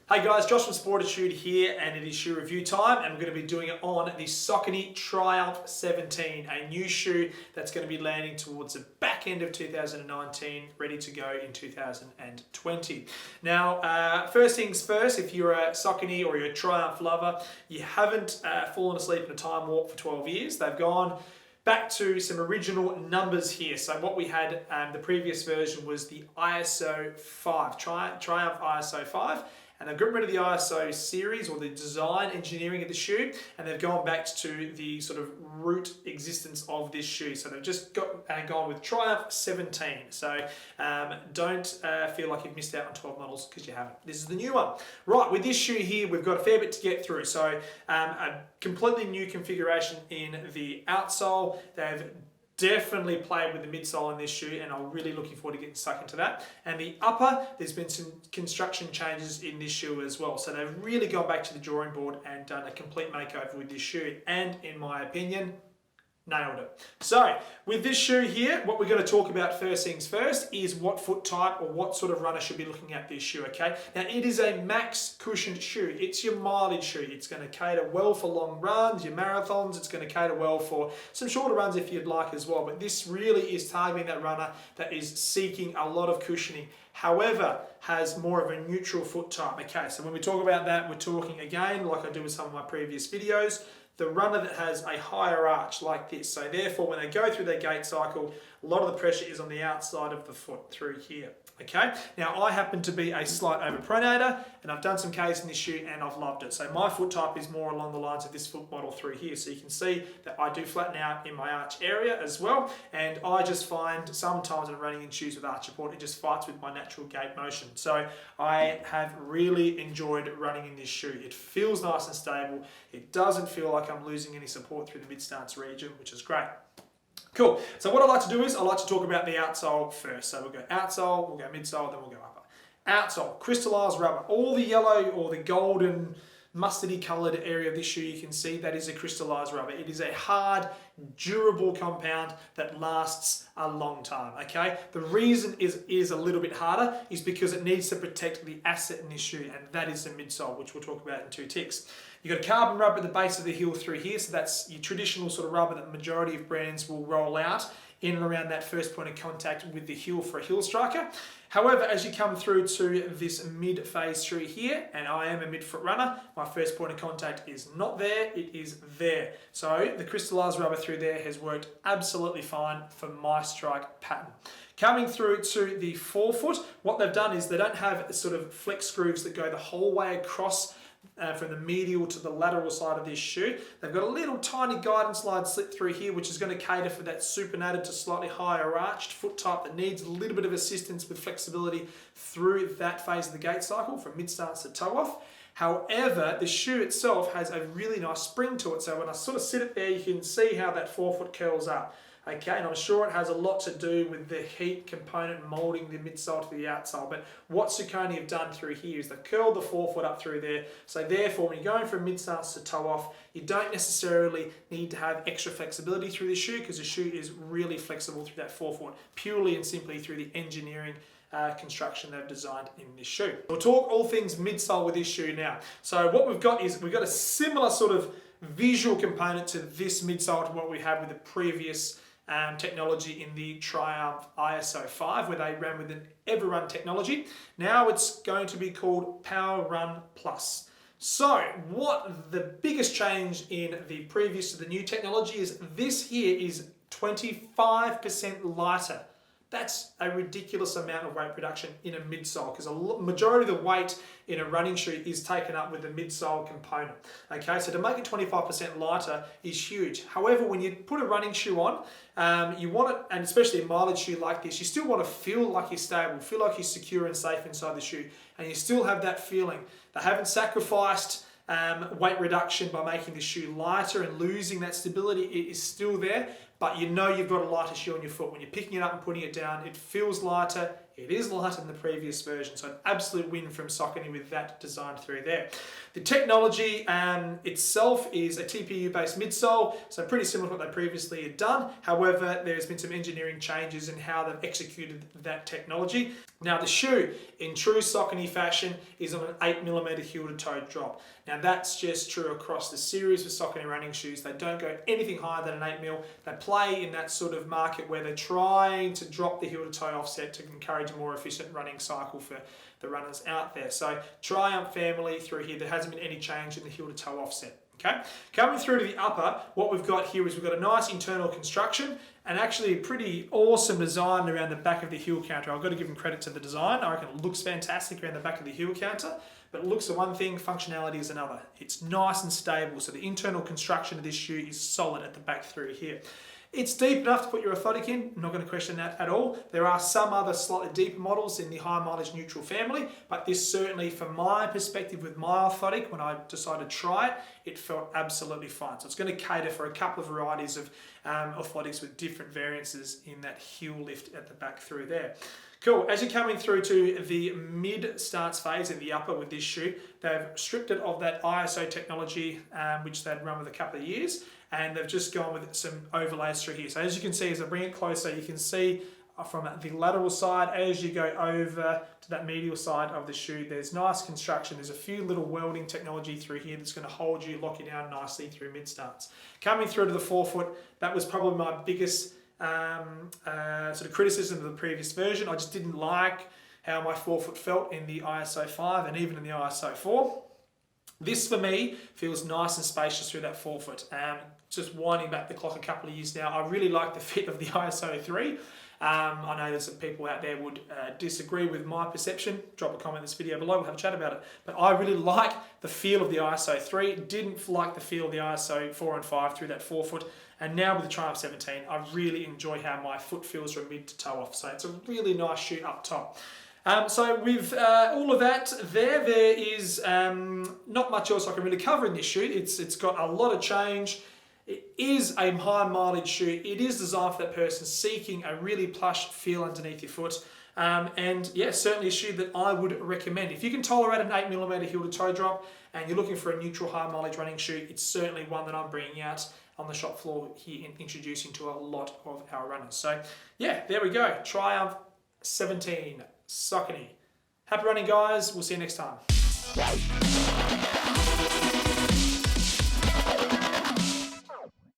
Hey guys, Josh from Sportitude here, and it is shoe review time, and we're going to be doing it on the Saucony Triumph 17, a new shoe that's going to be landing towards the back end of 2019, ready to go in 2020. Now, first things first, if you're a Saucony or you're a Triumph lover, you haven't fallen asleep in a time warp for 12 years. They've gone back to some original numbers here. So what we had, the previous version was the ISO 5, Triumph ISO 5. And they've gotten rid of the ISO series or the design engineering of the shoe, and they've gone back to the sort of root existence of this shoe. So they've just gone with Triumph 17. So don't feel like you've missed out on 12 models, because you haven't. This is the new one. Right, with this shoe here, we've got a fair bit to get through. So a completely new configuration in the outsole. They've definitely played with the midsole in this shoe, and I'm really looking forward to getting stuck into that. And the upper, there's been some construction changes in this shoe as well. So they've really gone back to the drawing board and done a complete makeover with this shoe, and in my opinion, nailed it. So with this shoe here, what we're going to talk about first things first is what foot type or what sort of runner should be looking at this shoe, okay? Now it is a max cushioned shoe. It's your mileage shoe. It's going to cater well for long runs, your marathons. It's going to cater well for some shorter runs if you'd like as well. But this really is targeting that runner that is seeking a lot of cushioning. However, has more of a neutral foot type. Okay, so when we talk about that, we're talking again, like I do with some of my previous videos, the runner that has a higher arch like this. So therefore, when they go through their gait cycle, a lot of the pressure is on the outside of the foot through here. Okay, now I happen to be a slight overpronator, and I've done some Ks in this shoe and I've loved it. So my foot type is more along the lines of this foot model through here. So you can see that I do flatten out in my arch area as well. And I just find sometimes when I'm running in shoes with arch support, it just fights with my natural gait motion. So I have really enjoyed running in this shoe. It feels nice and stable. It doesn't feel like I'm losing any support through the mid-stance region, which is great. Cool. So what I like to do is I like to talk about the outsole first. So we'll go outsole, we'll go midsole, then we'll go upper. Outsole, crystallized rubber. All the yellow or the golden mustardy coloured area of this shoe you can see, that is a crystallized rubber. It is a hard, durable compound that lasts a long time, okay? The reason is a little bit harder is because it needs to protect the asset in this shoe, and that is the midsole, which we'll talk about in two ticks. You've got a carbon rubber at the base of the heel through here, so that's your traditional sort of rubber that the majority of brands will roll out in and around that first point of contact with the heel for a heel striker. However, as you come through to this mid phase through here, and I am a midfoot runner, my first point of contact is not there, it is there. So the crystallized rubber through there has worked absolutely fine for my strike pattern. Coming through to the forefoot, what they've done is they don't have sort of flex grooves that go the whole way across from the medial to the lateral side of this shoe. They've got a little tiny guidance line slip through here, which is going to cater for that supinated to slightly higher arched foot type that needs a little bit of assistance with flexibility through that phase of the gait cycle from mid-stance to toe off. However, the shoe itself has a really nice spring to it. So when I sort of sit it there, you can see how that forefoot curls up. Okay, and I'm sure it has a lot to do with the heat component molding the midsole to the outsole. But what Saucony have done through here is they've curled the forefoot up through there. So therefore, when you're going from mid-stance to toe off, you don't necessarily need to have extra flexibility through the shoe, because the shoe is really flexible through that forefoot, purely and simply through the engineering construction they've designed in this shoe. We'll talk all things midsole with this shoe now. So what we've got is we've got a similar sort of visual component to this midsole to what we had with the previous technology in the Triumph ISO 5, where they ran with an Everrun technology. Now it's going to be called Power Run Plus. So what the biggest change in the previous to the new technology is, this here is 25% lighter. That's a ridiculous amount of weight reduction in a midsole, because a majority of the weight in a running shoe is taken up with the midsole component. Okay, so to make it 25% lighter is huge. However, when you put a running shoe on, you want it, and especially a mileage shoe like this, you still want to feel like you're stable, feel like you're secure and safe inside the shoe, and you still have that feeling. They haven't sacrificed weight reduction by making the shoe lighter and losing that stability. It is still there, but you know you've got a lighter shoe on your foot. When you're picking it up and putting it down, it feels lighter, It is lighter than the previous version, so an absolute win from Saucony with that design through there. The technology itself is a TPU-based midsole, so pretty similar to what they previously had done. However, there's been some engineering changes in how they've executed that technology. Now, the shoe, in true Saucony fashion, is on an 8mm heel-to-toe drop. Now, that's just true across the series with Saucony running shoes. They don't go anything higher than an 8mm. They play in that sort of market where they're trying to drop the heel-to-toe offset to encourage a more efficient running cycle for the runners out there. So Triumph family through here, there hasn't been any change in the heel-to-toe offset. Okay, coming through to the upper, what we've got here is we've got a nice internal construction and actually a pretty awesome design around the back of the heel counter. I've got to give them credit to the design. I reckon it looks fantastic around the back of the heel counter, but looks are one thing, functionality is another. It's nice and stable, so the internal construction of this shoe is solid at the back through here. It's deep enough to put your orthotic in, I'm not going to question that at all. There are some other slightly deeper models in the high mileage neutral family, but this certainly, from my perspective with my orthotic, when I decided to try it, it felt absolutely fine. So it's going to cater for a couple of varieties of orthotics with different variances in that heel lift at the back through there. Cool, as you're coming through to the mid starts phase in the upper with this shoe, they've stripped it of that ISO technology, which they'd run with a couple of years, and they've just gone with some overlays through here. So as you can see, as I bring it closer, you can see from the lateral side, as you go over to that medial side of the shoe, there's nice construction. There's a few little welding technology through here that's going to hold you, lock you down nicely through mid starts. Coming through to the forefoot, that was probably my biggest sort of criticism of the previous version. I just didn't like how my forefoot felt in the ISO 5 and even in the ISO 4. This for me feels nice and spacious through that forefoot. Just winding back the clock a couple of years now, I really like the fit of the ISO 3. I know there's some people out there would disagree with my perception. Drop a comment in this video below, we'll have a chat about it. But I really like the feel of the ISO 3. Didn't like the feel of the ISO 4 and 5 through that forefoot. And now with the Triumph 17, I really enjoy how my foot feels from mid to toe off. So it's a really nice shoe up top. So with all of that there is not much else I can really cover in this shoe. It's got a lot of change. It is a high mileage shoe. It is designed for that person seeking a really plush feel underneath your foot. And yeah, certainly a shoe that I would recommend. If you can tolerate an 8mm heel to toe drop and you're looking for a neutral high mileage running shoe, it's certainly one that I'm bringing out on the shop floor here and introducing to a lot of our runners. So yeah, there we go. Triumph 17, Saucony. Happy running, guys. We'll see you next time.